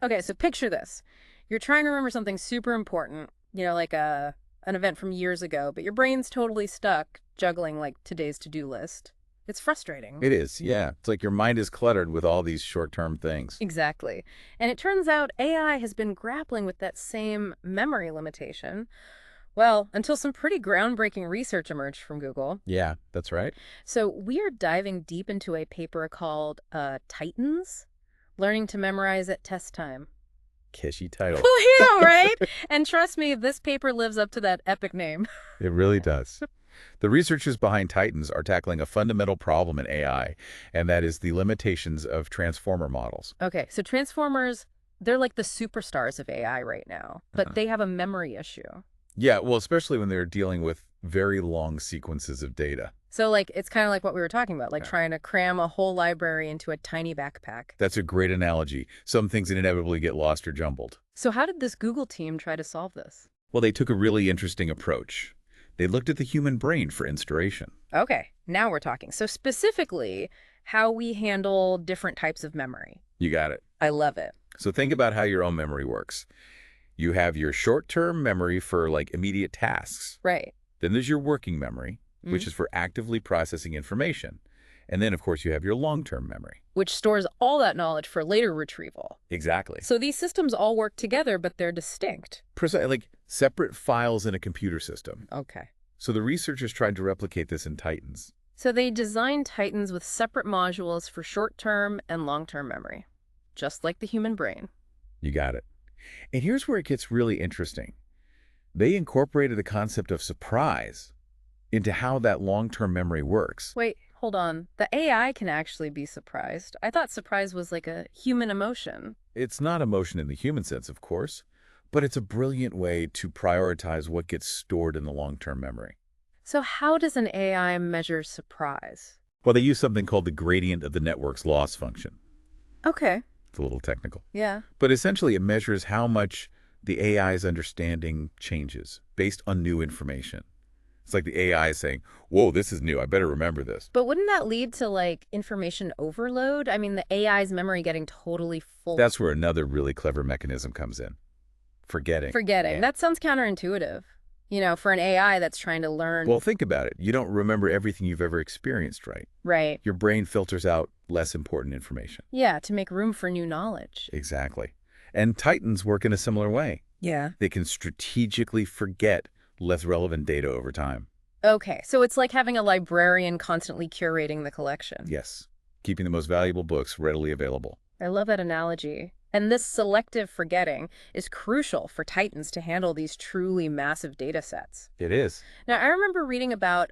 Okay, so picture this. You're trying to remember something super important, like an event from years ago, but your brain's totally stuck juggling like today's to-do list. It's frustrating. It is, yeah. It's like your mind is cluttered with all these short-term things. Exactly. And it turns out AI has been grappling with that same memory limitation. Well, until some pretty groundbreaking research emerged from Google. Yeah, that's right. So we are diving deep into a paper called Titans, Learning to Memorize at Test Time. Kishy title. Well, yeah, right? And trust me, this paper lives up to that epic name. It really does. The researchers behind Titans are tackling a fundamental problem in AI, and that is the limitations of transformer models. Okay, so Transformers, they're like the superstars of AI right now, but they have a memory issue. Yeah, well, especially when they're dealing with very long sequences of data. So, like, it's kind of like what we were talking about, like Yeah. trying to cram a whole library into a tiny backpack. That's a great analogy. Some things inevitably get lost or jumbled. So how did this Google team try to solve this? Well, they took a really interesting approach. They looked at the human brain for inspiration. Okay, now we're talking. So specifically, how we handle different types of memory. You got it. I love it. So think about how your own memory works. You have your short-term memory for like immediate tasks. Right. Then there's your working memory, which is for actively processing information. And then, of course, you have your long-term memory. Which stores all that knowledge for later retrieval. Exactly. So these systems all work together, but they're distinct. Like separate files in a computer system. Okay. So the researchers tried to replicate this in Titans. So they designed Titans with separate modules for short-term and long-term memory, just like the human brain. You got it. And here's where it gets really interesting. They incorporated the concept of surprise into how that long-term memory works. Wait, hold on. The AI can actually be surprised. I thought surprise was like a human emotion. It's not emotion in the human sense, of course, but it's a brilliant way to prioritize what gets stored in the long-term memory. So how does an AI measure surprise? Well, they use something called the gradient of the network's loss function. Okay. It's a little technical. Yeah. But essentially, it measures how much the AI's understanding changes based on new information. It's like the AI is saying, whoa, this is new. I better remember this. But wouldn't that lead to like information overload? I mean, the AI's memory getting totally full. That's where another really clever mechanism comes in. Forgetting. Forgetting. Yeah. That sounds counterintuitive. For an AI that's trying to learn. Well, think about it. You don't remember everything you've ever experienced, right? Right. Your brain filters out less important information. Yeah, to make room for new knowledge. Exactly. And Titans work in a similar way. Yeah. They can strategically forget less relevant data over time. Okay, so it's like having a librarian constantly curating the collection. Yes. Keeping the most valuable books readily available. I love that analogy. And this selective forgetting is crucial for Titans to handle these truly massive data sets. It is. Now, I remember reading about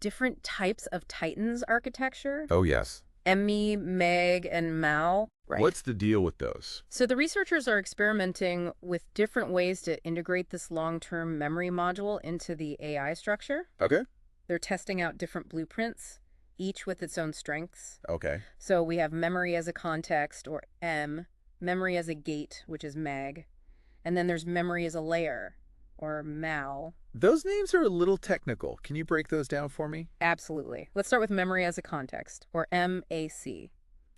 different types of Titans architecture. Oh, yes. Emmy, Meg, and Mal. Right. What's the deal with those? So the researchers are experimenting with different ways to integrate this long-term memory module into the AI structure. Okay. They're testing out different blueprints, each with its own strengths. Okay. So we have memory as a context, or M, memory as a gate, which is Meg, and then there's memory as a layer, or MAL. Those names are a little technical. Can you break those down for me? Absolutely. Let's start with memory as a context, or MAC.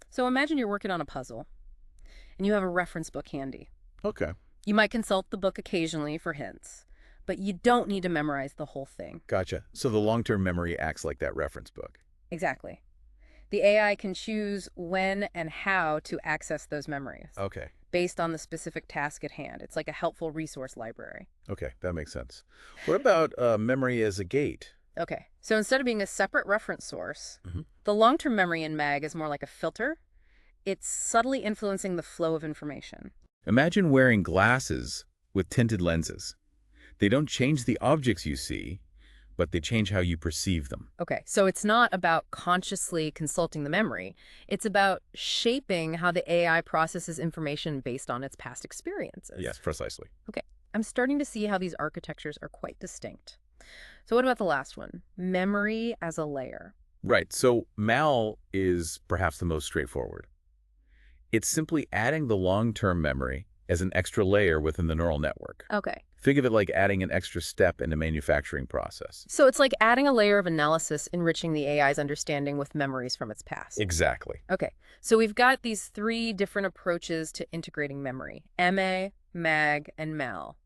So imagine you're working on a puzzle, and you have a reference book handy. Okay. You might consult the book occasionally for hints, but you don't need to memorize the whole thing. Gotcha. So the long-term memory acts like that reference book. Exactly. The AI can choose when and how to access those memories Okay. based on the specific task at hand. It's like a helpful resource library. Okay, that makes sense. What about memory as a gate? Okay, so instead of being a separate reference source, Mhm. the long-term memory in MAG is more like a filter. It's subtly influencing the flow of information. Imagine wearing glasses with tinted lenses. They don't change the objects you see, but they change how you perceive them. Okay, so it's not about consciously consulting the memory. It's about shaping how the AI processes information based on its past experiences. Yes, precisely. Okay, I'm starting to see how these architectures are quite distinct. So what about the last one? Memory as a layer. Right, so MAL is perhaps the most straightforward. It's simply adding the long-term memory as an extra layer within the neural network. Okay. Think of it like adding an extra step in the manufacturing process. So it's like adding a layer of analysis, enriching the AI's understanding with memories from its past. Exactly. Okay, so we've got these three different approaches to integrating memory: MA, MAG, and MEL.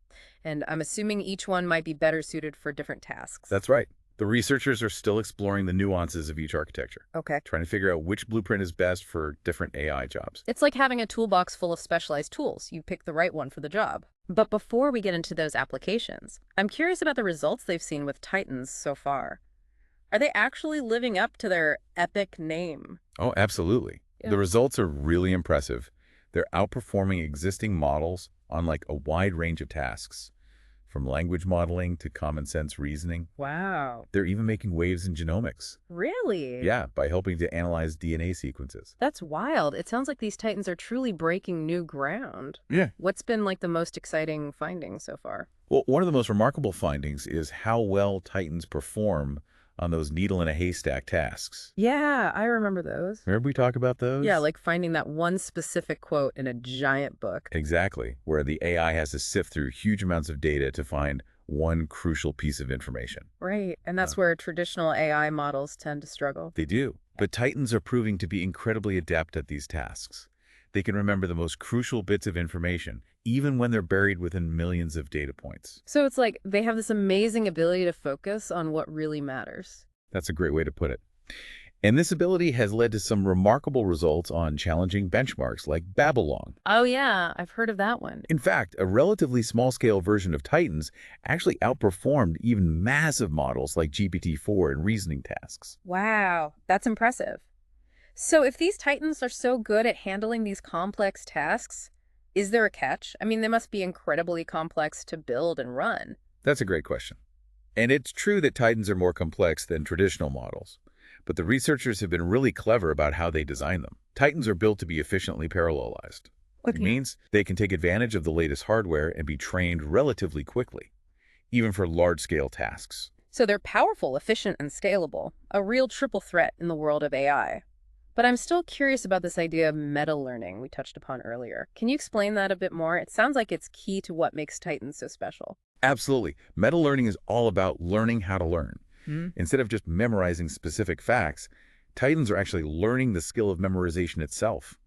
And I'm assuming each one might be better suited for different tasks. That's right. The researchers are still exploring the nuances of each architecture, Okay. trying to figure out which blueprint is best for different AI jobs. It's like having a toolbox full of specialized tools. You pick the right one for the job. But before we get into those applications, I'm curious about the results they've seen with Titans so far. Are they actually living up to their epic name? Oh, absolutely. Yeah. The results are really impressive. They're outperforming existing models on like a wide range of tasks, from language modeling to common sense reasoning. Wow. They're even making waves in genomics. Really? Yeah, by helping to analyze DNA sequences. That's wild. It sounds like these Titans are truly breaking new ground. Yeah. What's been like the most exciting finding so far? Well, one of the most remarkable findings is how well Titans perform on those needle in a haystack tasks. Yeah, I remember those. Remember we talk about those? Yeah, like finding that one specific quote in a giant book. Exactly, where the AI has to sift through huge amounts of data to find one crucial piece of information. Right, and that's where traditional AI models tend to struggle. They do. But Titans are proving to be incredibly adept at these tasks. They can remember the most crucial bits of information, even when they're buried within millions of data points. So it's like they have this amazing ability to focus on what really matters. That's a great way to put it. And this ability has led to some remarkable results on challenging benchmarks like Babylon. Oh yeah, I've heard of that one. In fact, a relatively small-scale version of Titans actually outperformed even massive models like GPT-4 in reasoning tasks. Wow, that's impressive. So if these Titans are so good at handling these complex tasks, is there a catch? I mean, they must be incredibly complex to build and run. That's a great question. And it's true that Titans are more complex than traditional models, but the researchers have been really clever about how they design them. Titans are built to be efficiently parallelized. It means they can take advantage of the latest hardware and be trained relatively quickly, even for large-scale tasks. So they're powerful, efficient, and scalable, a real triple threat in the world of AI. But I'm still curious about this idea of meta-learning we touched upon earlier. Can you explain that a bit more? It sounds like it's key to what makes Titans so special. Absolutely. Meta-learning is all about learning how to learn. Instead of just memorizing specific facts, Titans are actually learning the skill of memorization itself.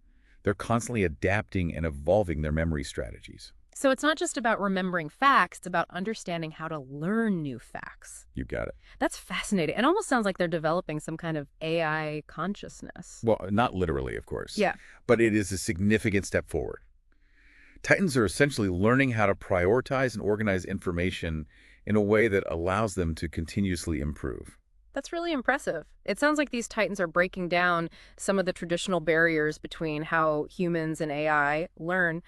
They're constantly adapting and evolving their memory strategies. So it's not just about remembering facts, it's about understanding how to learn new facts. You got it. That's fascinating. It almost sounds like they're developing some kind of AI consciousness. Well, not literally, of course. Yeah. But it is a significant step forward. Titans are essentially learning how to prioritize and organize information in a way that allows them to continuously improve. That's really impressive. It sounds like these Titans are breaking down some of the traditional barriers between how humans and AI learn.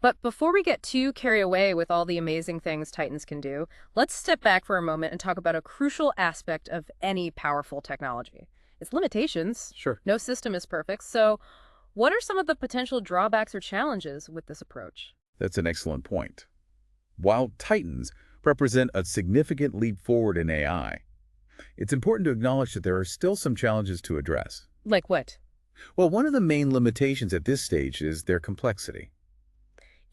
But before we get too carried away with all the amazing things Titans can do, let's step back for a moment and talk about a crucial aspect of any powerful technology. Its limitations. Sure. No system is perfect. So what are some of the potential drawbacks or challenges with this approach? That's an excellent point. While Titans represent a significant leap forward in AI, it's important to acknowledge that there are still some challenges to address. Like what? Well, one of the main limitations at this stage is their complexity.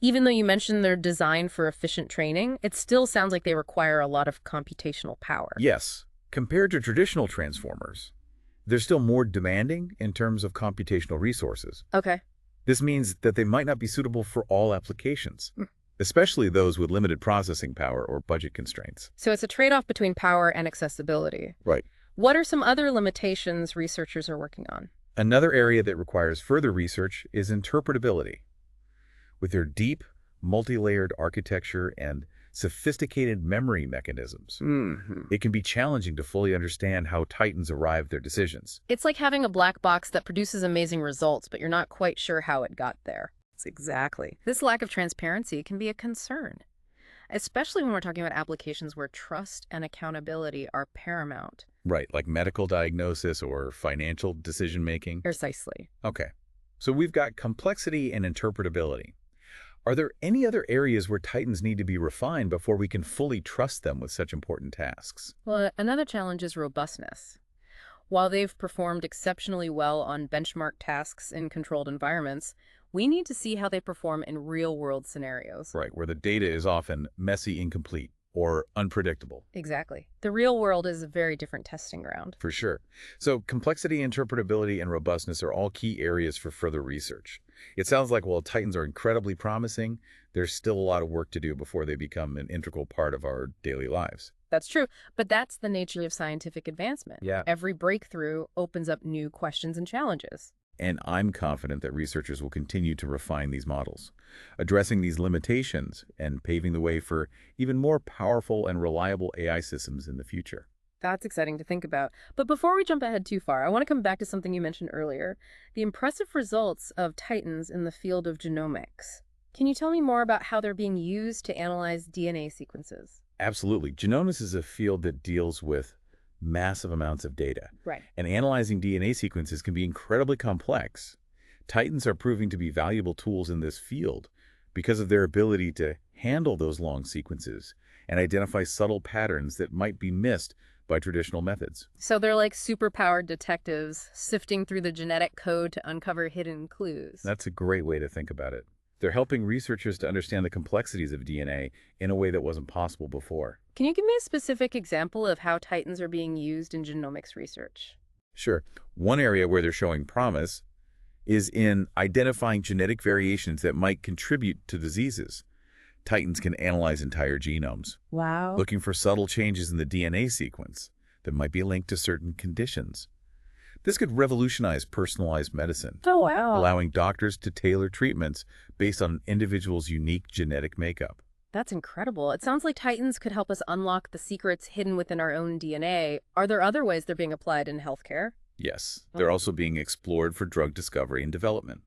Even though you mentioned they're designed for efficient training, it still sounds like they require a lot of computational power. Yes, compared to traditional transformers, they're still more demanding in terms of computational resources. Okay. This means that they might not be suitable for all applications, especially those with limited processing power or budget constraints. So it's a trade-off between power and accessibility. Right. What are some other limitations researchers are working on? Another area that requires further research is interpretability. With their deep, multi-layered architecture and sophisticated memory mechanisms, it can be challenging to fully understand how Titans arrive at their decisions. It's like having a black box that produces amazing results, but you're not quite sure how it got there. Exactly. This lack of transparency can be a concern, especially when we're talking about applications where trust and accountability are paramount. Right, like medical diagnosis or financial decision-making. Precisely. Okay, so we've got complexity and interpretability. Are there any other areas where Titans need to be refined before we can fully trust them with such important tasks? Well, another challenge is robustness. While they've performed exceptionally well on benchmark tasks in controlled environments, We need to see how they perform in real-world scenarios. Right, where the data is often messy, incomplete, or unpredictable. Exactly. The real world is a very different testing ground. For sure. So complexity, interpretability, and robustness are all key areas for further research. It sounds like while Titans are incredibly promising, there's still a lot of work to do before they become an integral part of our daily lives. That's true, but that's the nature of scientific advancement. Yeah. Every breakthrough opens up new questions and challenges. And I'm confident that researchers will continue to refine these models, addressing these limitations and paving the way for even more powerful and reliable AI systems in the future. That's exciting to think about. But before we jump ahead too far, I want to come back to something you mentioned earlier, the impressive results of Titans in the field of genomics. Can you tell me more about how they're being used to analyze DNA sequences? Absolutely. Genomics is a field that deals with massive amounts of data, Right. and analyzing DNA sequences can be incredibly complex. Titans are proving to be valuable tools in this field because of their ability to handle those long sequences and identify subtle patterns that might be missed by traditional methods. So they're like superpowered detectives sifting through the genetic code to uncover hidden clues. That's a great way to think about it. They're helping researchers to understand the complexities of DNA in a way that wasn't possible before. Can you give me a specific example of how Titans are being used in genomics research? Sure, one area where they're showing promise is in identifying genetic variations that might contribute to diseases. Titans can analyze entire genomes, Wow. looking for subtle changes in the DNA sequence that might be linked to certain conditions. This could revolutionize personalized medicine, Oh, wow. allowing doctors to tailor treatments based on an individual's unique genetic makeup. That's incredible. It sounds like Titans could help us unlock the secrets hidden within our own DNA. Are there other ways they're being applied in healthcare? Yes, they're also being explored for drug discovery and development.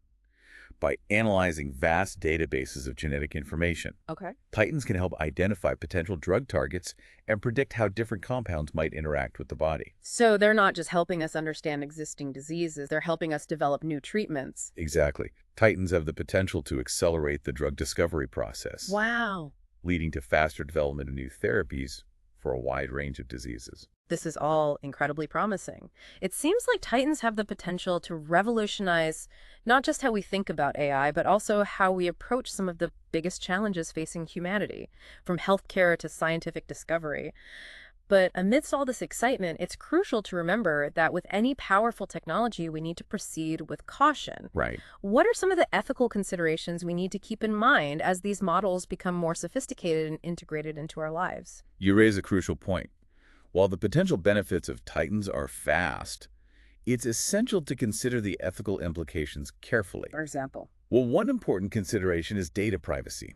By analyzing vast databases of genetic information, Okay. Titans can help identify potential drug targets and predict how different compounds might interact with the body. So they're not just helping us understand existing diseases, they're helping us develop new treatments. Exactly. Titans have the potential to accelerate the drug discovery process, Wow. leading to faster development of new therapies for a wide range of diseases. This is all incredibly promising. It seems like Titans have the potential to revolutionize not just how we think about AI, but also how we approach some of the biggest challenges facing humanity, from healthcare to scientific discovery. But amidst all this excitement, it's crucial to remember that with any powerful technology, we need to proceed with caution. Right. What are some of the ethical considerations we need to keep in mind as these models become more sophisticated and integrated into our lives? You raise a crucial point. While the potential benefits of Titans are vast, it's essential to consider the ethical implications carefully. For example. Well, one important consideration is data privacy.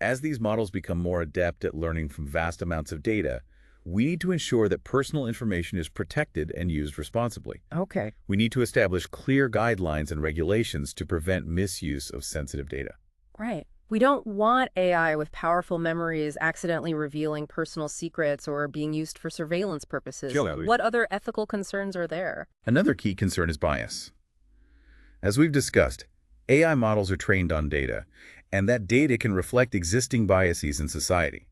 As these models become more adept at learning from vast amounts of data, we need to ensure that personal information is protected and used responsibly. Okay. We need to establish clear guidelines and regulations to prevent misuse of sensitive data. Right. We don't want AI with powerful memories accidentally revealing personal secrets or being used for surveillance purposes. Sure. What other ethical concerns are there? Another key concern is bias. As we've discussed, AI models are trained on data, and that data can reflect existing biases in society.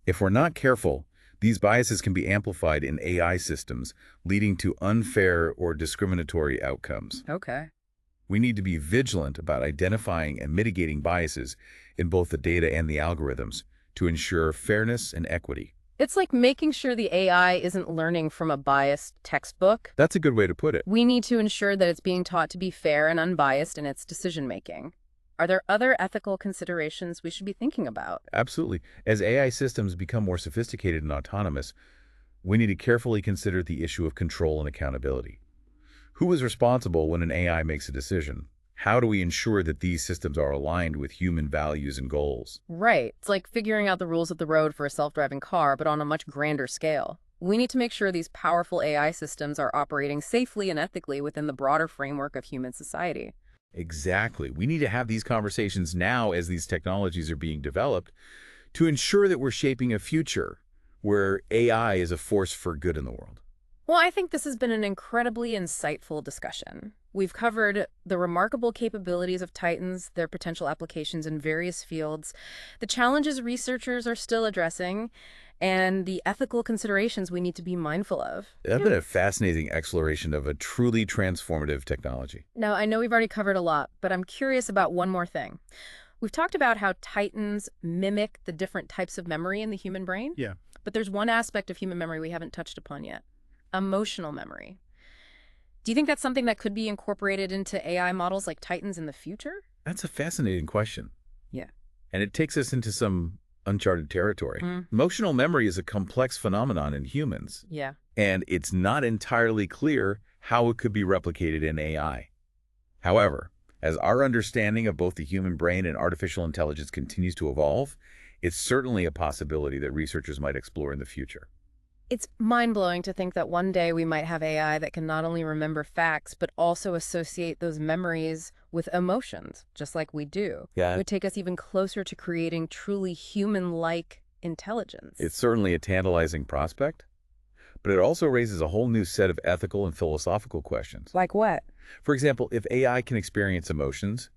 If we're not careful, these biases can be amplified in AI systems, leading to unfair or discriminatory outcomes. Okay. We need to be vigilant about identifying and mitigating biases in both the data and the algorithms to ensure fairness and equity. It's like making sure the AI isn't learning from a biased textbook. That's a good way to put it. We need to ensure that it's being taught to be fair and unbiased in its decision-making. Are there other ethical considerations we should be thinking about? Absolutely. As AI systems become more sophisticated and autonomous, we need to carefully consider the issue of control and accountability. Who is responsible when an AI makes a decision? How do we ensure that these systems are aligned with human values and goals? Right. It's like figuring out the rules of the road for a self-driving car, but on a much grander scale. We need to make sure these powerful AI systems are operating safely and ethically within the broader framework of human society. Exactly. We need to have these conversations now as these technologies are being developed to ensure that we're shaping a future where AI is a force for good in the world. Well, I think this has been an incredibly insightful discussion. We've covered the remarkable capabilities of Titans, their potential applications in various fields, the challenges researchers are still addressing, and the ethical considerations we need to be mindful of. That's been a fascinating exploration of a truly transformative technology. Now, I know we've already covered a lot, but I'm curious about one more thing. We've talked about how Titans mimic the different types of memory in the human brain, Yeah. but there's one aspect of human memory we haven't touched upon yet: emotional memory. Do you think that's something that could be incorporated into AI models like Titans in the future? That's a fascinating question. Yeah. And it takes us into some uncharted territory. Mm. Emotional memory is a complex phenomenon in humans, Yeah. and it's not entirely clear how it could be replicated in AI. However, as our understanding of both the human brain and artificial intelligence continues to evolve, it's certainly a possibility that researchers might explore in the future. It's mind-blowing to think that one day we might have AI that can not only remember facts, but also associate those memories with emotions, just like we do. Yeah. It would take us even closer to creating truly human-like intelligence. It's certainly a tantalizing prospect, but it also raises a whole new set of ethical and philosophical questions. Like what? For example, if AI can experience emotions,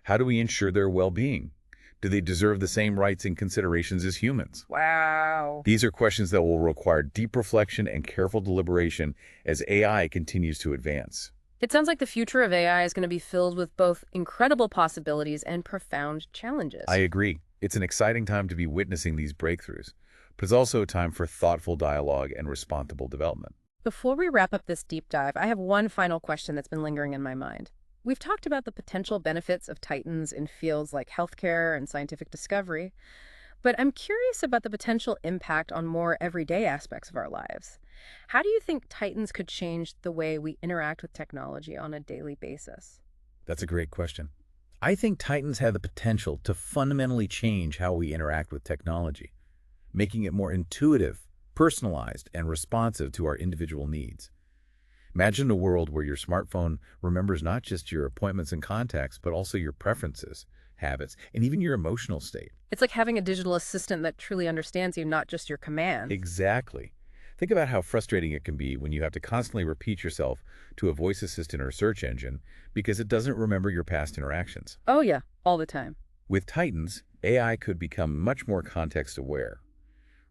how do we ensure their well-being? Do they deserve the same rights and considerations as humans? Wow. These are questions that will require deep reflection and careful deliberation as AI continues to advance. It sounds like the future of AI is going to be filled with both incredible possibilities and profound challenges. I agree. It's an exciting time to be witnessing these breakthroughs, but it's also a time for thoughtful dialogue and responsible development. Before we wrap up this deep dive, I have one final question that's been lingering in my mind. We've talked about the potential benefits of Titans in fields like healthcare and scientific discovery, but I'm curious about the potential impact on more everyday aspects of our lives. How do you think Titans could change the way we interact with technology on a daily basis? That's a great question. I think Titans have the potential to fundamentally change how we interact with technology, making it more intuitive, personalized, and responsive to our individual needs. Imagine a world where your smartphone remembers not just your appointments and contacts, but also your preferences, habits, and even your emotional state. It's like having a digital assistant that truly understands you, not just your commands. Exactly. Think about how frustrating it can be when you have to constantly repeat yourself to a voice assistant or search engine because it doesn't remember your past interactions. Oh yeah, all the time. With Titans, AI could become much more context-aware,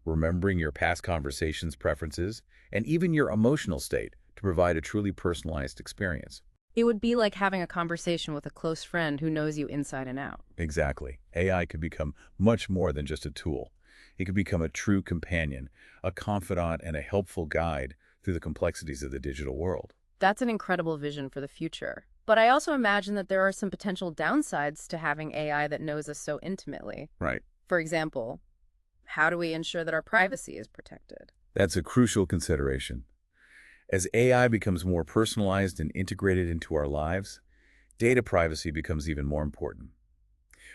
remembering your past conversations, preferences, and even your emotional state to provide a truly personalized experience. It would be like having a conversation with a close friend who knows you inside and out. Exactly. AI could become much more than just a tool. It could become a true companion, a confidant, and a helpful guide through the complexities of the digital world. That's an incredible vision for the future. But I also imagine that there are some potential downsides to having AI that knows us so intimately. Right. For example, how do we ensure that our privacy is protected? That's a crucial consideration. As AI becomes more personalized and integrated into our lives, data privacy becomes even more important.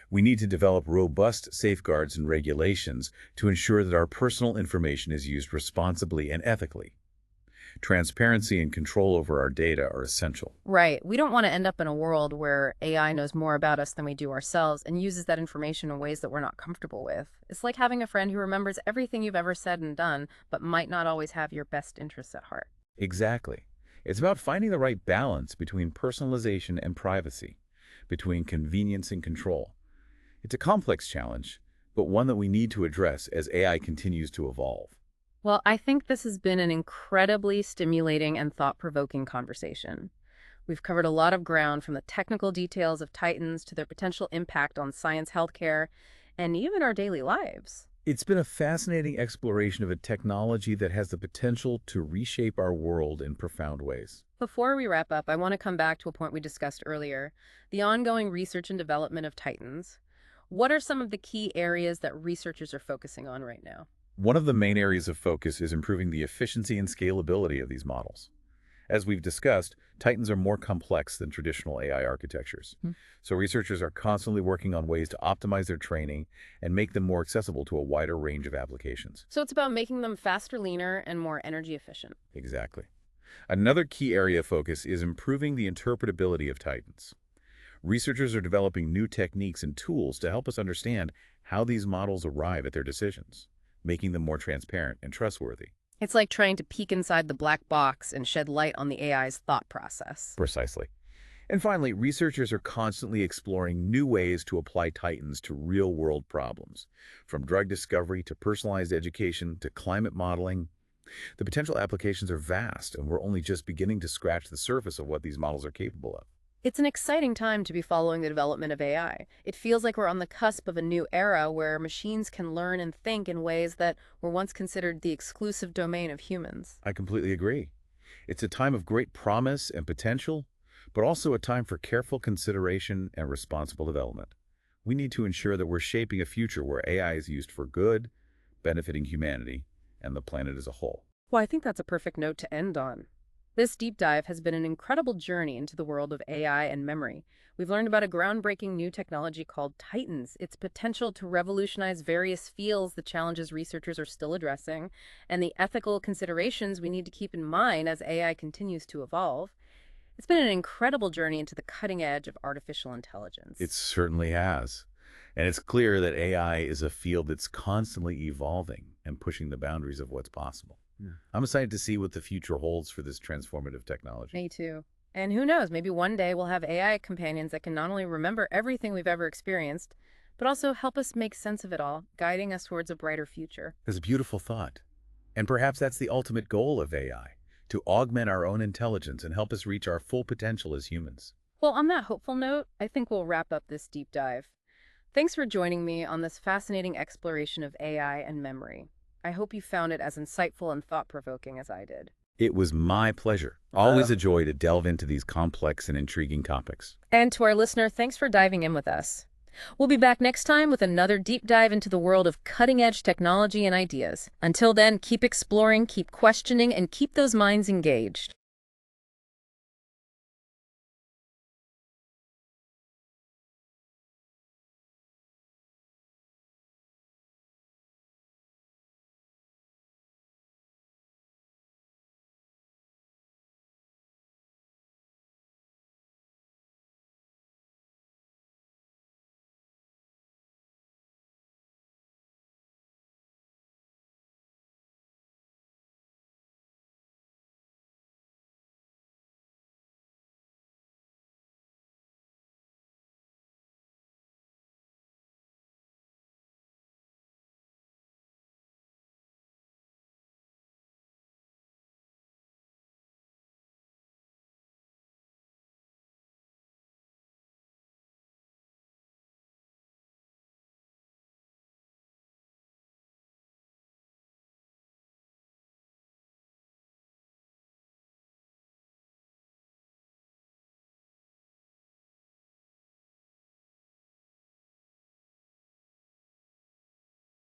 We need to develop robust safeguards and regulations to ensure that our personal information is used responsibly and ethically. Transparency and control over our data are essential. Right. We don't want to end up in a world where AI knows more about us than we do ourselves and uses that information in ways that we're not comfortable with. It's like having a friend who remembers everything you've ever said and done, but might not always have your best interests at heart. Exactly. It's about finding the right balance between personalization and privacy, between convenience and control. It's a complex challenge, but one that we need to address as AI continues to evolve. Well, I think this has been an incredibly stimulating and thought-provoking conversation. We've covered a lot of ground, from the technical details of Titans to their potential impact on science, healthcare, and even our daily lives. It's been a fascinating exploration of a technology that has the potential to reshape our world in profound ways. Before we wrap up, I want to come back to a point we discussed earlier: the ongoing research and development of Titans. What are some of the key areas that researchers are focusing on right now? One of the main areas of focus is improving the efficiency and scalability of these models. As we've discussed, Titans are more complex than traditional AI architectures. So researchers are constantly working on ways to optimize their training and make them more accessible to a wider range of applications. So it's about making them faster, leaner, and more energy efficient. Exactly. Another key area of focus is improving the interpretability of Titans. Researchers are developing new techniques and tools to help us understand how these models arrive at their decisions, making them more transparent and trustworthy. It's like trying to peek inside the black box and shed light on the AI's thought process. Precisely. And finally, researchers are constantly exploring new ways to apply Titans to real-world problems. From drug discovery to personalized education to climate modeling, the potential applications are vast, and we're only just beginning to scratch the surface of what these models are capable of. It's an exciting time to be following the development of AI. It feels like we're on the cusp of a new era where machines can learn and think in ways that were once considered the exclusive domain of humans. I completely agree. It's a time of great promise and potential, but also a time for careful consideration and responsible development. We need to ensure that we're shaping a future where AI is used for good, benefiting humanity and the planet as a whole. Well, I think that's a perfect note to end on. This deep dive has been an incredible journey into the world of AI and memory. We've learned about a groundbreaking new technology called Titans, its potential to revolutionize various fields, the challenges researchers are still addressing, and the ethical considerations we need to keep in mind as AI continues to evolve. It's been an incredible journey into the cutting edge of artificial intelligence. It certainly has. And it's clear that AI is a field that's constantly evolving and pushing the boundaries of what's possible. I'm excited to see what the future holds for this transformative technology. Me too. And who knows, maybe one day we'll have AI companions that can not only remember everything we've ever experienced, but also help us make sense of it all, guiding us towards a brighter future. It's a beautiful thought. And perhaps that's the ultimate goal of AI, to augment our own intelligence and help us reach our full potential as humans. Well, on that hopeful note, I think we'll wrap up this deep dive. Thanks for joining me on this fascinating exploration of AI and memory. I hope you found it as insightful and thought-provoking as I did. It was my pleasure. Always a joy to delve into these complex and intriguing topics. And to our listener, thanks for diving in with us. We'll be back next time with another deep dive into the world of cutting-edge technology and ideas. Until then, keep exploring, keep questioning, and keep those minds engaged.